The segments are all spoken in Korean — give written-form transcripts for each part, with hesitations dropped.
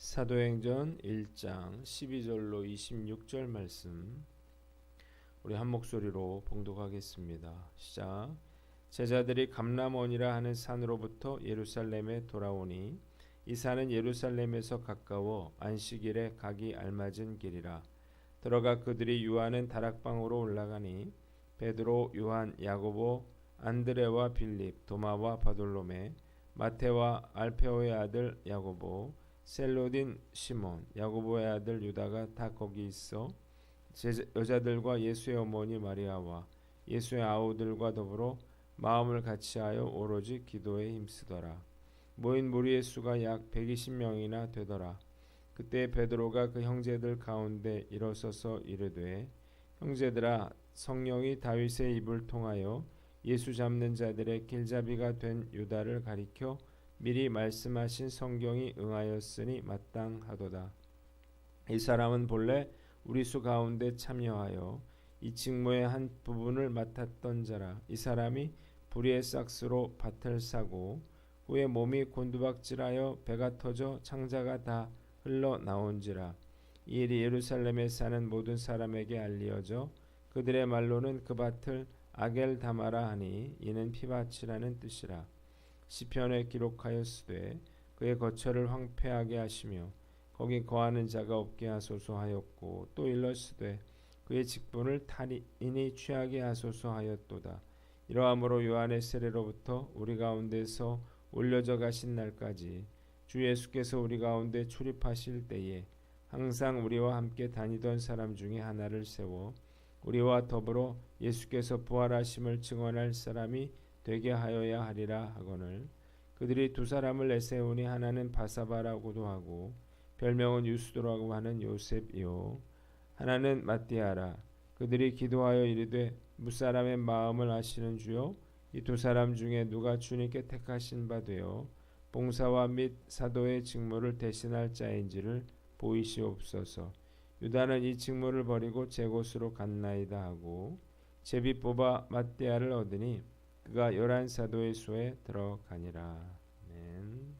사도행전 1장 12절로 26절 말씀 우리 한 목소리로 봉독하겠습니다. 시작. 제자들이 감람원이라 하는 산으로부터 예루살렘에 돌아오니 이 산은 예루살렘에서 가까워 안식일에 가기 알맞은 길이라. 들어가 그들이 유하는 다락방으로 올라가니 베드로, 요한, 야고보, 안드레와 빌립, 도마와 바돌로메, 마테와 알페오의 아들 야고보, 셀로딘 시몬, 야고보의 아들 유다가 다 거기 있어 여자들과 예수의 어머니 마리아와 예수의 아우들과 더불어 마음을 같이하여 오로지 기도에 힘쓰더라. 모인 무리의 수가 약 120명이나 되더라. 그때 베드로가 그 형제들 가운데 일어서서 이르되, 형제들아, 성령이 다윗의 입을 통하여 예수 잡는 자들의 길잡이가 된 유다를 가리켜 미리 말씀하신 성경이 응하였으니 마땅하도다. 이 사람은 본래 우리 수 가운데 참여하여 이 직무의 한 부분을 맡았던 자라. 이 사람이 불의의 싹스로 밭을 사고 후에 몸이 곤두박질하여 배가 터져 창자가 다 흘러나온지라. 이 일이 예루살렘에 사는 모든 사람에게 알리어져 그들의 말로는 그 밭을 아겔다마라 하니 이는 피밭이라는 뜻이라. 시편에 기록하였으되 그의 거처를 황폐하게 하시며 거기 거하는 자가 없게 하소서 하였고, 또 일렀으되 그의 직분을 타인이 취하게 하소서 하였도다. 이러함으로 요한의 세례로부터 우리 가운데서 올려져 가신 날까지 주 예수께서 우리 가운데 출입하실 때에 항상 우리와 함께 다니던 사람 중에 하나를 세워 우리와 더불어 예수께서 부활하심을 증언할 사람이 되게 하여야 하리라 하거늘, 그들이 두 사람을 내세우니 하나는 바사바라고도 하고 별명은 유스도라고 하는 요셉이요 하나는 마띠아라. 그들이 기도하여 이르되, 무사람의 마음을 아시는 주여, 이 두 사람 중에 누가 주님께 택하신 바 되어 봉사와 및 사도의 직무를 대신할 자인지를 보이시옵소서. 유다는 이 직무를 버리고 제 곳으로 갔나이다 하고 제비 뽑아 마띠아를 얻으니 그가 11사도의 수에 들어가니라. 아멘.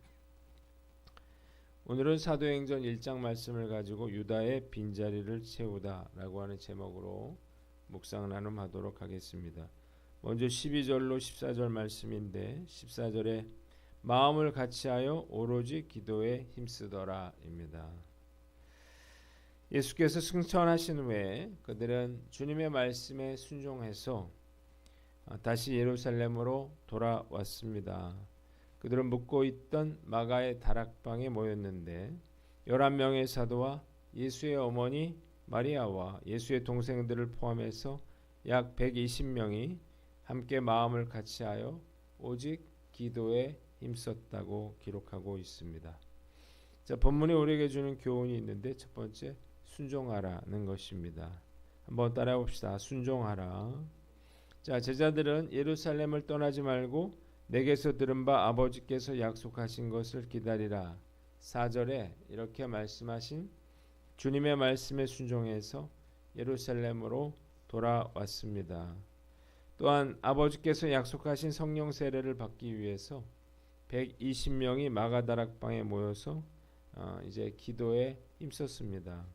오늘은 사도행전 1장 말씀을 가지고 유다의 빈자리를 채우다 라고 하는 제목으로 묵상 나눔하도록 하겠습니다. 먼저 12절로 14절 말씀인데, 14절에 마음을 같이하여 오로지 기도에 힘쓰더라 입니다. 예수께서 승천하신 후에 그들은 주님의 말씀에 순종해서 다시 예루살렘으로 돌아왔습니다. 그들은 묵고 있던 마가의 다락방에 모였는데 11명의 사도와 예수의 어머니 마리아와 예수의 동생들을 포함해서 약 120명이 함께 마음을 같이하여 오직 기도에 힘썼다고 기록하고 있습니다. 자, 본문이 우리에게 주는 교훈이 있는데 첫 번째, 순종하라는 것입니다. 한번 따라해 봅시다. 순종하라. 자, 제자들은 예루살렘을 떠나지 말고 내게서 들은 바 아버지께서 약속하신 것을 기다리라. 4절에 이렇게 말씀하신 주님의 말씀에 순종해서 예루살렘으로 돌아왔습니다. 또한 아버지께서 약속하신 성령 세례를 받기 위해서 120명이 마가다락방에 모여서 이제 기도에 힘썼습니다.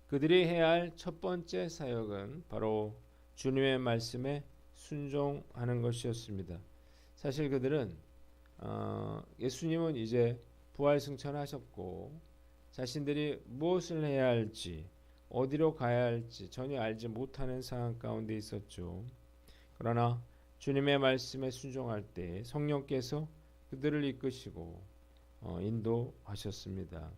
그들이 해야 할 첫 번째 사역은 바로 주님의 말씀에 순종하는 것이었습니다. 사실 그들은 예수님은 이제 부활승천하셨고 자신들이 무엇을 해야 할지, 어디로 가야 할지 전혀 알지 못하는 상황 가운데 있었죠. 그러나 주님의 말씀에 순종할 때 성령께서 그들을 이끄시고 인도하셨습니다.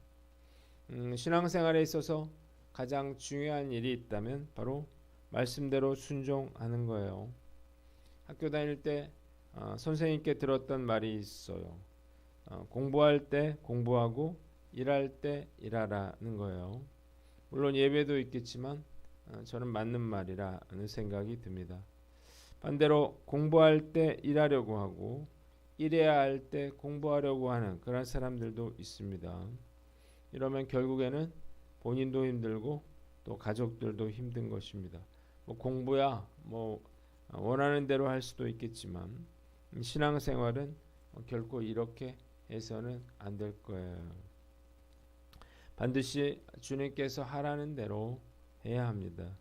신앙생활에 있어서 가장 중요한 일이 있다면 바로 말씀대로 순종하는 거예요. 학교 다닐 때 선생님께 들었던 말이 있어요. 공부할 때 공부하고 일할 때 일하라는 거예요. 물론 예배도 있겠지만 저는 맞는 말이라는 생각이 듭니다. 반대로 공부할 때 일하려고 하고 일해야 할 때 공부하려고 하는 그런 사람들도 있습니다. 이러면 결국에는 본인도 힘들고 또 가족들도 힘든 것입니다. 공부야 원하는 대로 할 수도 있겠지만 신앙생활은 결코 이렇게 해서는 안 될 거예요. 반드시 주님께서 하라는 대로 해야 합니다.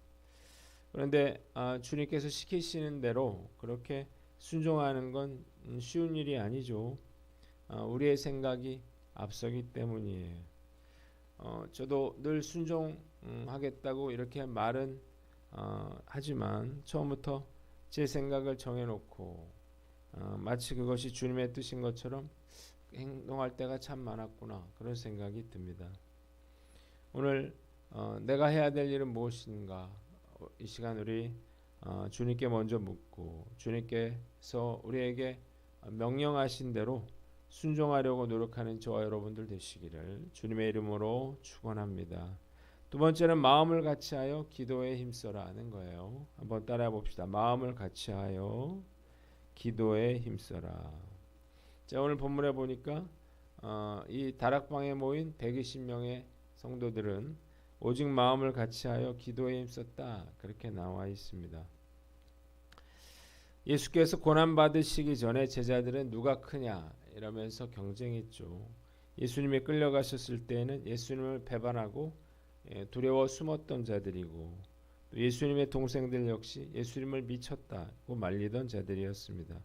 그런데 주님께서 시키시는 대로 그렇게 순종하는 건 쉬운 일이 아니죠. 우리의 생각이 앞서기 때문이에요. 저도 늘 순종하겠다고 이렇게 말은 하지만 처음부터 제 생각을 정해놓고 마치 그것이 주님의 뜻인 것처럼 행동할 때가 참 많았구나, 그런 생각이 듭니다. 오늘 내가 해야 될 일은 무엇인가, 이 시간 우리 주님께 먼저 묻고 주님께서 우리에게 명령하신 대로 순종하려고 노력하는 저와 여러분들 되시기를 주님의 이름으로 축원합니다. 두 번째는 마음을 같이하여 기도에 힘써라 하는 거예요. 한번 따라해 봅시다. 마음을 같이하여 기도에 힘써라. 자, 오늘 본문에 보니까 이 다락방에 모인 120명의 성도들은 오직 마음을 같이하여 기도에 힘썼다, 그렇게 나와 있습니다. 예수께서 고난 받으시기 전에 제자들은 누가 크냐 이러면서 경쟁했죠. 예수님이 끌려가셨을 때에는 예수님을 배반하고 두려워 숨었던 자들이고, 또 예수님의 동생들 역시 예수님을 미쳤다고 말리던 자들이었습니다.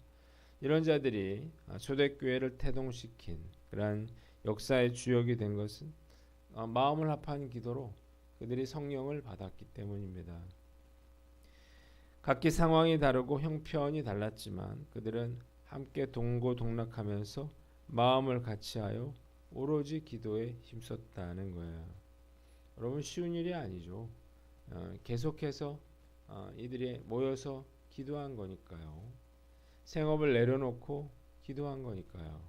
이런 자들이 초대교회를 태동시킨 그러한 역사의 주역이 된 것은 마음을 합한 기도로 그들이 성령을 받았기 때문입니다. 각기 상황이 다르고 형편이 달랐지만 그들은 함께 동고동락하면서 마음을 같이하여 오로지 기도에 힘썼다는 거예요. 여러분, 쉬운 일이 아니죠. 계속해서 이들이 모여서 기도한 거니까요. 생업을 내려놓고 기도한 거니까요.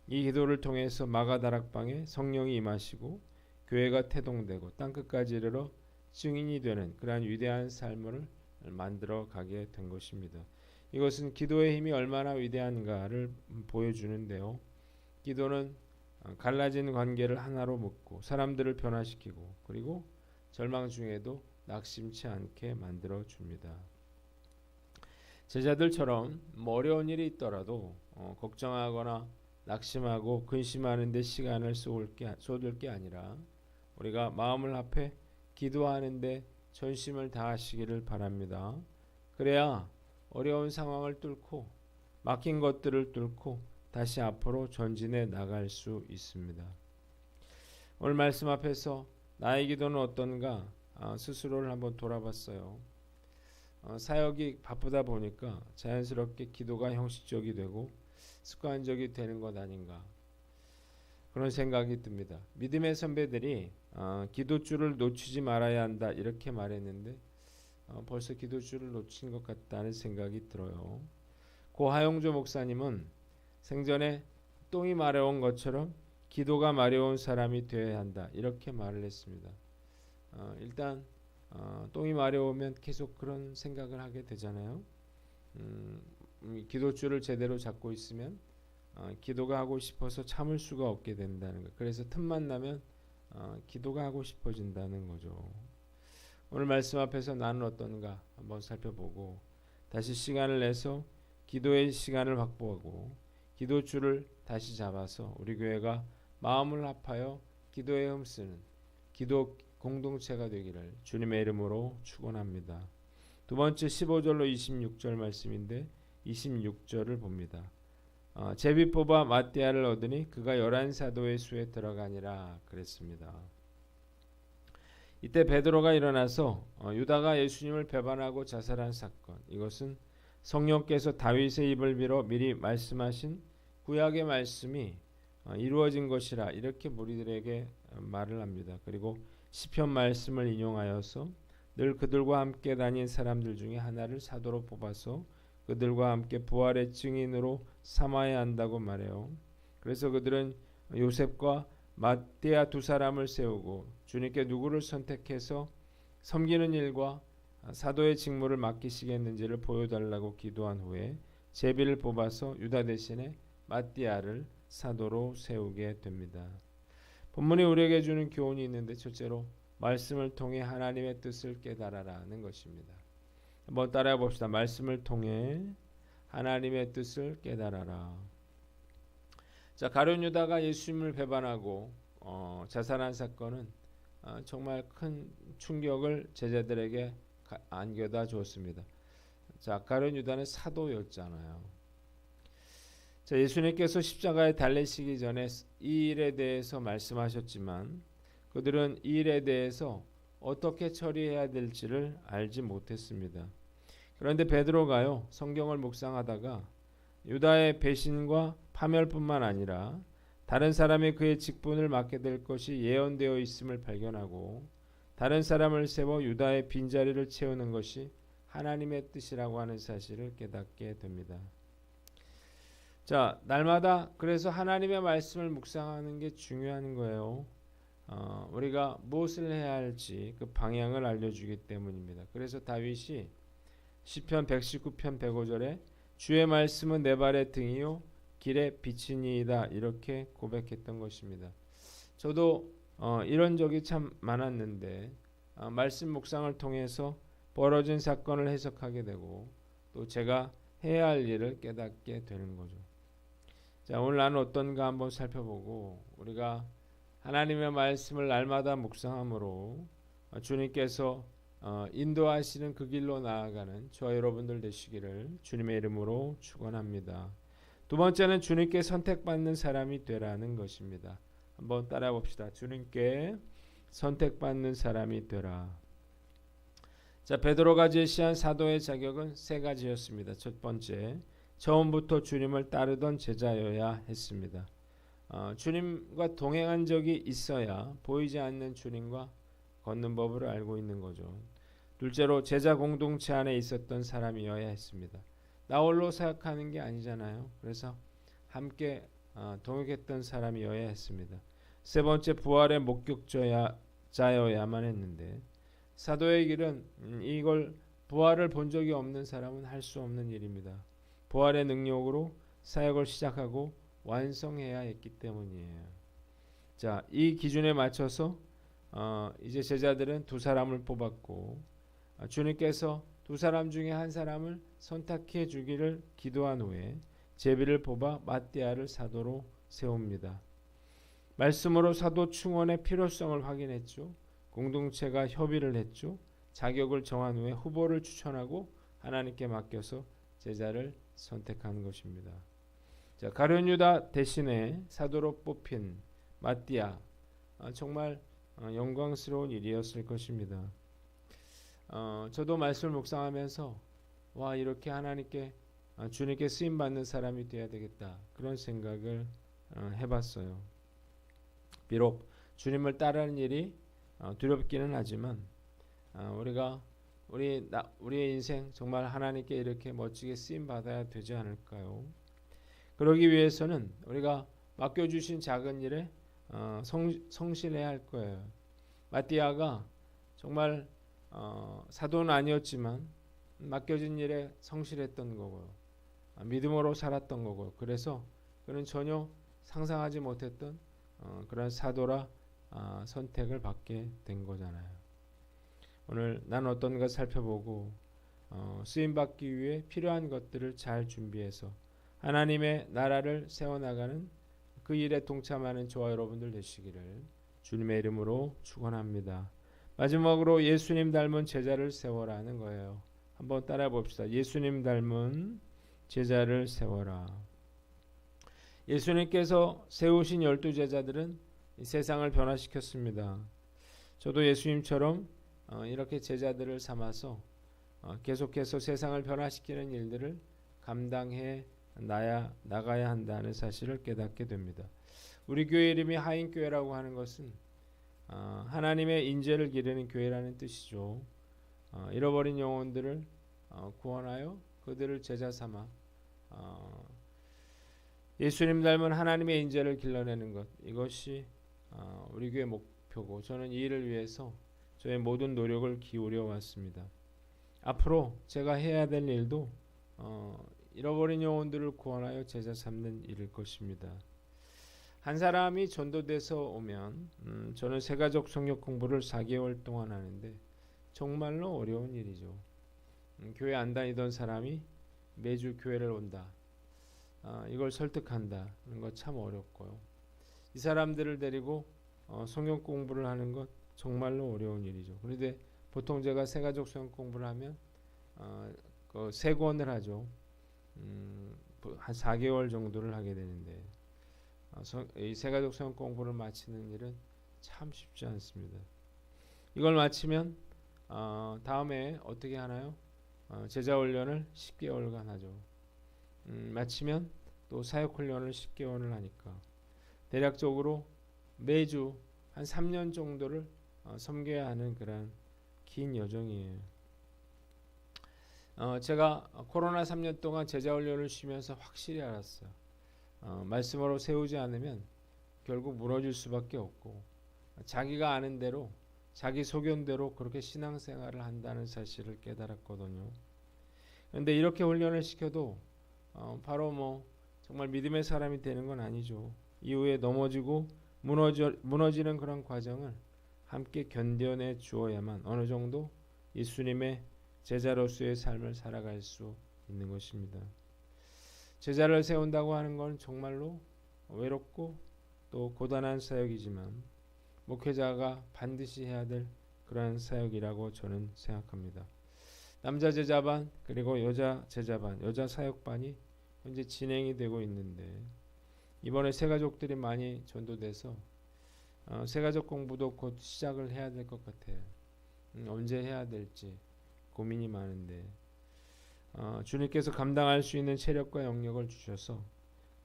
이 기도를 통해서 마가다락방에 성령이 임하시고 교회가 태동되고 땅끝까지 이르러 증인이 되는 그러한 위대한 삶을 만들어 가게 된 것입니다. 이것은 기도의 힘이 얼마나 위대한가를 보여주는데요. 기도는 갈라진 관계를 하나로 묶고 사람들을 변화시키고, 그리고 절망 중에도 낙심치 않게 만들어 줍니다. 제자들처럼 어려운 일이 있더라도 걱정하거나 낙심하고 근심하는 데 시간을 쏟을 게 아니라 우리가 마음을 합해 기도하는 데 전심을 다하시기를 바랍니다. 그래야 어려운 상황을 뚫고 막힌 것들을 뚫고 다시 앞으로 전진해 나갈 수 있습니다. 오늘 말씀 앞에서 나의 기도는 어떤가 스스로를 한번 돌아봤어요. 사역이 바쁘다 보니까 자연스럽게 기도가 형식적이 되고 습관적이 되는 것 아닌가, 그런 생각이 듭니다. 믿음의 선배들이 기도줄을 놓치지 말아야 한다 이렇게 말했는데 벌써 기도줄을 놓친 것 같다는 생각이 들어요. 고 하용조 목사님은 생전에 똥이 마려운 것처럼 기도가 마려운 사람이 되어야 한다 이렇게 말을 했습니다. 일단 똥이 마려우면 계속 그런 생각을 하게 되잖아요. 기도줄을 제대로 잡고 있으면 기도가 하고 싶어서 참을 수가 없게 된다는 거예요. 그래서 틈만 나면 기도가 하고 싶어진다는 거죠. 오늘 말씀 앞에서 나는 어떤가 한번 살펴보고 다시 시간을 내서 기도의 시간을 확보하고 기도줄을 다시 잡아서 우리 교회가 마음을 합하여 기도에 힘쓰는 기도 공동체가 되기를 주님의 이름으로 축원합니다. 두 번째 15절로 26절 말씀인데 26절을 봅니다. 제비 뽑아 마띠아를 얻으니 그가 11사도의 수에 들어가니라 그랬습니다. 이때 베드로가 일어나서 유다가 예수님을 배반하고 자살한 사건, 이것은 성령께서 다윗의 입을 빌어 미리 말씀하신 구약의 말씀이 이루어진 것이라 이렇게 무리들에게 말을 합니다. 그리고 시편 말씀을 인용하여서 늘 그들과 함께 다닌 사람들 중에 하나를 사도로 뽑아서 그들과 함께 부활의 증인으로 삼아야 한다고 말해요. 그래서 그들은 요셉과 마띠아 두 사람을 세우고 주님께 누구를 선택해서 섬기는 일과 사도의 직무를 맡기시겠는지를 보여달라고 기도한 후에 제비를 뽑아서 유다 대신에 마띠아를 사도로 세우게 됩니다. 본문이 우리에게 주는 교훈이 있는데 첫째로 말씀을 통해 하나님의 뜻을 깨달아라는 것입니다. 한번 따라해 봅시다. 말씀을 통해 하나님의 뜻을 깨달아라. 자, 가룟 유다가 예수님을 배반하고 자살한 사건은 정말 큰 충격을 제자들에게 안겨다 주었습니다. 자, 가룟 유다는 사도였잖아요. 자, 예수님께서 십자가에 달리시기 전에 이 일에 대해서 말씀하셨지만 그들은 이 일에 대해서 어떻게 처리해야 될지를 알지 못했습니다. 그런데 베드로가요, 성경을 묵상하다가 유다의 배신과 파멸뿐만 아니라 다른 사람이 그의 직분을 맡게 될 것이 예언되어 있음을 발견하고 다른 사람을 세워 유다의 빈자리를 채우는 것이 하나님의 뜻이라고 하는 사실을 깨닫게 됩니다. 자, 날마다 그래서 하나님의 말씀을 묵상하는 게 중요한 거예요. 우리가 무엇을 해야 할지 그 방향을 알려주기 때문입니다. 그래서 다윗이 시편 119편 105절에 주의 말씀은 내 발의 등이요 길에 비치니이다 이렇게 고백했던 것입니다. 저도 이런 적이 참 많았는데 말씀 묵상을 통해서 벌어진 사건을 해석하게 되고 또 제가 해야 할 일을 깨닫게 되는 거죠. 자, 오늘 나는 어떤가 한번 살펴보고 우리가 하나님의 말씀을 날마다 묵상함으로 주님께서 인도하시는 그 길로 나아가는 저와 여러분들 되시기를 주님의 이름으로 축원합니다. 두 번째는 주님께 선택받는 사람이 되라는 것입니다. 한번 따라 봅시다. 주님께 선택받는 사람이 되라. 자, 베드로가 제시한 사도의 자격은 세 가지였습니다. 첫 번째, 처음부터 주님을 따르던 제자여야 했습니다. 주님과 동행한 적이 있어야 보이지 않는 주님과 걷는 법을 알고 있는 거죠. 둘째로 제자 공동체 안에 있었던 사람이어야 했습니다. 나 홀로 생각하는 게 아니잖아요. 그래서 함께 동역했던 사람이어야 했습니다. 세 번째, 부활의 목격자여야만 했는데 사도의 길은 이걸 부활을 본 적이 없는 사람은 할 수 없는 일입니다. 부활의 능력으로 사역을 시작하고 완성해야 했기 때문이에요. 자, 이 기준에 맞춰서 이제 제자들은 두 사람을 뽑았고 주님께서 두 사람 중에 한 사람을 선택해 주기를 기도한 후에 제비를 뽑아 마띠아를 사도로 세웁니다. 말씀으로 사도 충원의 필요성을 확인했죠. 공동체가 협의를 했죠. 자격을 정한 후에 후보를 추천하고 하나님께 맡겨서 제자를 선택한 것입니다. 자, 가룟 유다 대신에 사도로 뽑힌 마띠아, 정말 영광스러운 일이었을 것입니다. 저도 말씀을 묵상하면서 와, 이렇게 하나님께 주님께 쓰임 받는 사람이 되어야 되겠다 그런 생각을 해봤어요. 비록 주님을 따르는 일이 두렵기는 하지만 우리의 인생 정말 하나님께 이렇게 멋지게 쓰임 받아야 되지 않을까요? 그러기 위해서는 우리가 맡겨주신 작은 일에 성실해야 할 거예요. 마띠아가 정말 사도는 아니었지만 맡겨진 일에 성실했던 거고요. 믿음으로 살았던 거고요. 그래서 그는 전혀 상상하지 못했던 그런 사도라 선택을 받게 된 거잖아요. 오늘 난 어떤가 살펴보고 쓰임받기 위해 필요한 것들을 잘 준비해서 하나님의 나라를 세워나가는 그 일에 동참하는 저와 여러분들 되시기를 주님의 이름으로 축원합니다. 마지막으로 예수님 닮은 제자를 세워라는 거예요. 한번 따라 봅시다. 예수님 닮은 제자를 세워라. 예수님께서 세우신 12 제자들은 세상을 변화시켰습니다. 저도 예수님처럼 이렇게 제자들을 삼아서 계속해서 세상을 변화시키는 일들을 감당해 나가야 한다는 사실을 깨닫게 됩니다. 우리 교회 이름이 하인교회라고 하는 것은 하나님의 인재를 기르는 교회라는 뜻이죠. 잃어버린 영혼들을 구원하여 그들을 제자 삼아 예수님 닮은 하나님의 인재를 길러내는 것, 이것이 우리 교회 목표고 저는 이 일을 위해서 저의 모든 노력을 기울여 왔습니다. 앞으로 제가 해야 될 일도 잃어버린 영혼들을 구원하여 제자 삼는 일일 것입니다. 한 사람이 전도돼서 오면 저는 세가족 성역 공부를 4개월 동안 하는데 정말로 어려운 일이죠. 교회 안 다니던 사람이 매주 교회를 온다. 이걸 설득한다. 이런 거 참 어렵고요. 이 사람들을 데리고 성경 공부를 하는 것 정말로 어려운 일이죠. 그런데 보통 제가 새가족 성경 공부를 하면 세 권을 하죠. 한 4개월 정도를 하게 되는데 이 새가족 성경 공부를 마치는 일은 참 쉽지 않습니다. 이걸 마치면 다음에 어떻게 하나요? 제자 훈련을 10개월간 하죠. 마치면 또 사역 훈련을 10개월을 하니까 대략적으로 매주 한 3년 정도를 섬겨야 하는 그런 긴 여정이에요. 제가 코로나 3년 동안 제자 훈련을 쉬면서 확실히 알았어요. 말씀으로 세우지 않으면 결국 무너질 수밖에 없고 자기가 아는 대로 자기 소견대로 그렇게 신앙생활을 한다는 사실을 깨달았거든요. 그런데 이렇게 훈련을 시켜도 바로 정말 믿음의 사람이 되는 건 아니죠. 이후에 넘어지고 무너지는 그런 과정을 함께 견뎌내 주어야만 어느 정도 예수님의 제자로서의 삶을 살아갈 수 있는 것입니다. 제자를 세운다고 하는 건 정말로 외롭고 또 고단한 사역이지만 목회자가 반드시 해야 될 그런 사역이라고 저는 생각합니다. 남자 제자반 그리고 여자 제자반, 여자 사역반이 현재 진행이 되고 있는데 이번에 새가족들이 많이 전도돼서 새가족 공부도 곧 시작을 해야 될 것 같아요. 언제 해야 될지 고민이 많은데 주님께서 감당할 수 있는 체력과 영역을 주셔서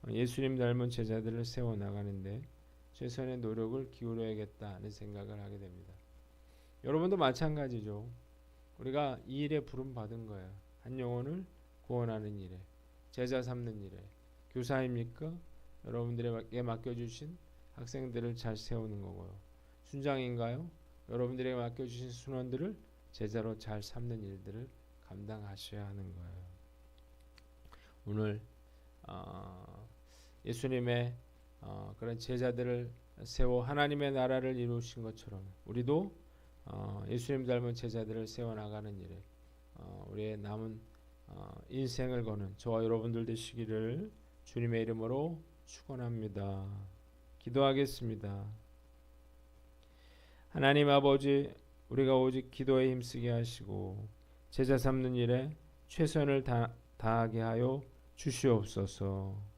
예수님 닮은 제자들을 세워나가는데 최선의 노력을 기울여야겠다는 생각을 하게 됩니다. 여러분도 마찬가지죠. 우리가 이 일에 부름 받은 거야. 한 영혼을 구원하는 일에, 제자 삼는 일에. 교사입니까? 여러분들에게 맡겨주신 학생들을 잘 세우는 거고요. 순장인가요? 여러분들에게 맡겨주신 순원들을 제자로 잘 삼는 일들을 감당하셔야 하는 거예요. 오늘 예수님의 그런 제자들을 세워 하나님의 나라를 이루신 것처럼 우리도 예수님 닮은 제자들을 세워나가는 일에 우리의 남은 인생을 거는 저와 여러분들 되시기를 주님의 이름으로 축원합니다. 기도하겠습니다. 하나님 아버지, 우리가 오직 기도에 힘쓰게 하시고 제자 삼는 일에 최선을 다하게 하여 주시옵소서.